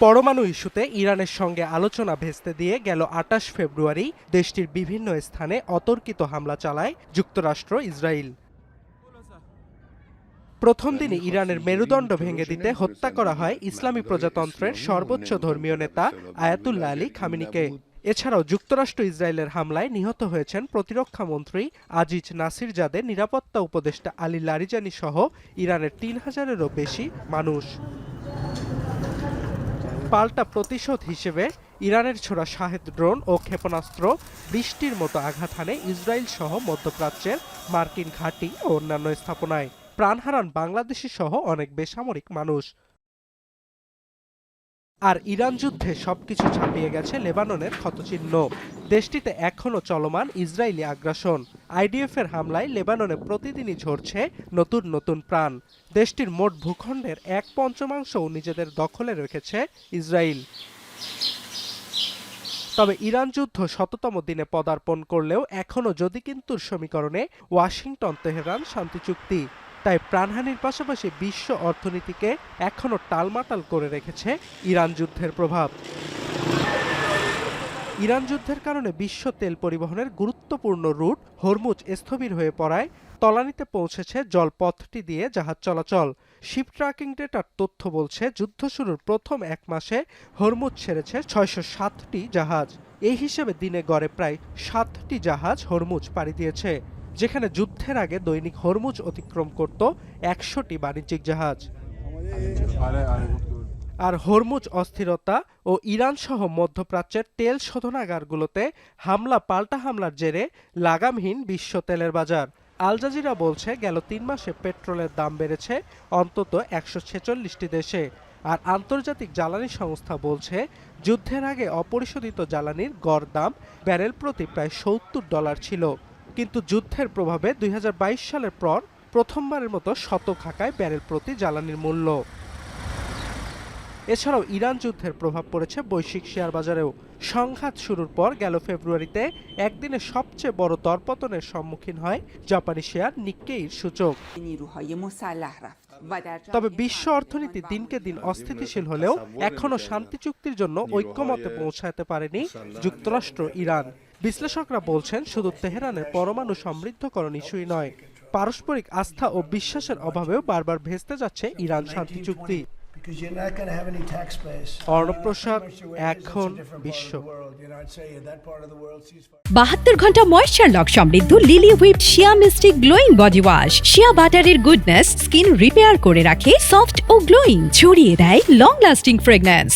পরমাণু ইস্যুতে ইরানের সঙ্গে আলোচনা ভেস্তে দিয়ে গেল ২৮ ফেব্রুয়ারি দেশটির বিভিন্ন স্থানে অতর্কিত হামলা চালায় যুক্তরাষ্ট্র ইসরায়েল। প্রথম দিনই ইরানের মেরুদণ্ড ভেঙে দিতে হত্যা করা হয় ইসলামী প্রজাতন্ত্রের সর্বোচ্চ ধর্মীয় নেতা আয়াতুল্লাহ আলী খামেনিকে। এছাড়াও যুক্তরাষ্ট্র ইসরায়েলের হামলায় নিহত হয়েছেন প্রতিরক্ষা মন্ত্রী আজিজ নাসিরজাদে, নিরাপত্তা উপদেষ্টা আলী লারিজানি সহ ইরানের ৩,০০০-এরও বেশি মানুষ। পাল্টা প্রতিশোধ হিসেবে ইরানের ছোড়া শাহেদ ড্রোন ও ক্ষেপণাস্ত্র বৃষ্টির মতো আঘাত হানে ইসরায়েল সহ মধ্যপ্রাচ্যের মার্কিন ঘাঁটি ও অন্যান্য স্থাপনায়। প্রাণ হারান বাংলাদেশি সহ অনেক বেসামরিক মানুষ। আর ইরান যুদ্ধে সবকিছু ছাপিয়ে গেছে লেবাননের ক্ষতচিহ্ন। দেশটিতে এখনও চলমান ইসরায়েলি আগ্রাসন। আইডিএফের হামলায় লেবাননে প্রতিদিনই ঝরছে নতুন নতুন প্রাণ। দেশটির মোট ভূখণ্ডের 1/5 নিজেদের দখলে রেখেছে ইসরায়েল। তবে ইরান যুদ্ধ শততম দিনে পদার্পণ করলেও এখনও যদি কিন্তুর সমীকরণে ওয়াশিংটন তেহরান শান্তি চুক্তি। তাই প্রাণহানির পাশাপাশি বিশ্ব অর্থনীতিকে এখনও টালমাটাল করে রেখেছে ইরান যুদ্ধের প্রভাব। ইরান যুদ্ধের কারণে বিশ্ব তেল পরিবহনের গুরুত্বপূর্ণ রুট হরমুজ স্থবির হয়ে পড়ায় তলানিতে পৌঁছেছে জলপথটি দিয়ে জাহাজ চলাচল। শিপ ট্র্যাকিং ডেটার তথ্য বলছে, যুদ্ধ শুরুর প্রথম 1 মাসে হরমুজ ছেড়েছে 607টি জাহাজ। এই হিসেবে দিনে গড়ে প্রায় 7টি জাহাজ হরমুজ পাড়ি দিয়েছে, যেখানে যুদ্ধের আগে দৈনিক হরমুজ অতিক্রম করত 100টি বাণিজ্যিক জাহাজ। আর হরমুজ অস্থিরতা ও ইরান সহ মধ্যপ্রাচ্যের তেল শোধনাগারগুলোতে হামলা পাল্টা হামলার জেরে লাগামহীন বিশ্ব তেলের বাজার। আল জাজিরা বলছে, গেল 3 মাসে পেট্রোলের দাম বেড়েছে অন্তত 146টি দেশে। আর আন্তর্জাতিক জ্বালানি সংস্থা বলছে, যুদ্ধের আগে অপরিশোধিত জ্বালানির গড় দাম ব্যারেল প্রতি প্রায় $70 ছিল। কিন্তু যুদ্ধের প্রভাবে 2022 সালের পর প্রথমবারের মতো শতক হাঁকায় ব্যারেল প্রতি জ্বালানির মূল্য। এছাড়াও ইরান যুদ্ধের প্রভাব পড়েছে বৈশ্বিক শেয়ার বাজারেও। সংঘাত শুরুর পর গেল ফেব্রুয়ারিতে একদিনে সবচেয়ে বড় দরপতনের সম্মুখীন হয় জাপানি শেয়ার নিক্কেইর সূচক। তবে বিশ্ব অর্থনীতি দিনকে দিন অস্থিতিশীল হলেও এখনও শান্তি চুক্তির জন্য ঐক্যমতে পৌঁছাতে পারেনি যুক্তরাষ্ট্র ইরান। বিশ্লেষকরা বলছেন, শুধু তেহরানের পরমাণু সমৃদ্ধকরণ ইস্যুই নয়, পারস্পরিক আস্থা ও বিশ্বাসের অভাবেও বারবার ভেস্তে যাচ্ছে ইরান শান্তি চুক্তি। অর্ণব প্রসাদ, এখন বিশ্ব। 72 ঘন্টা ময়েশ্চার লক সমৃদ্ধ লিলি হুইপ শিয়া মিস্টিক গ্লোয়িং বডি ওয়াশ। শিয়া বাটারের গুডনেস স্কিন রিপেয়ার করে রাখে সফট ও গ্লোয়িং, ছড়িয়ে দেয় লং লাস্টিং ফ্রেগন্যান্স।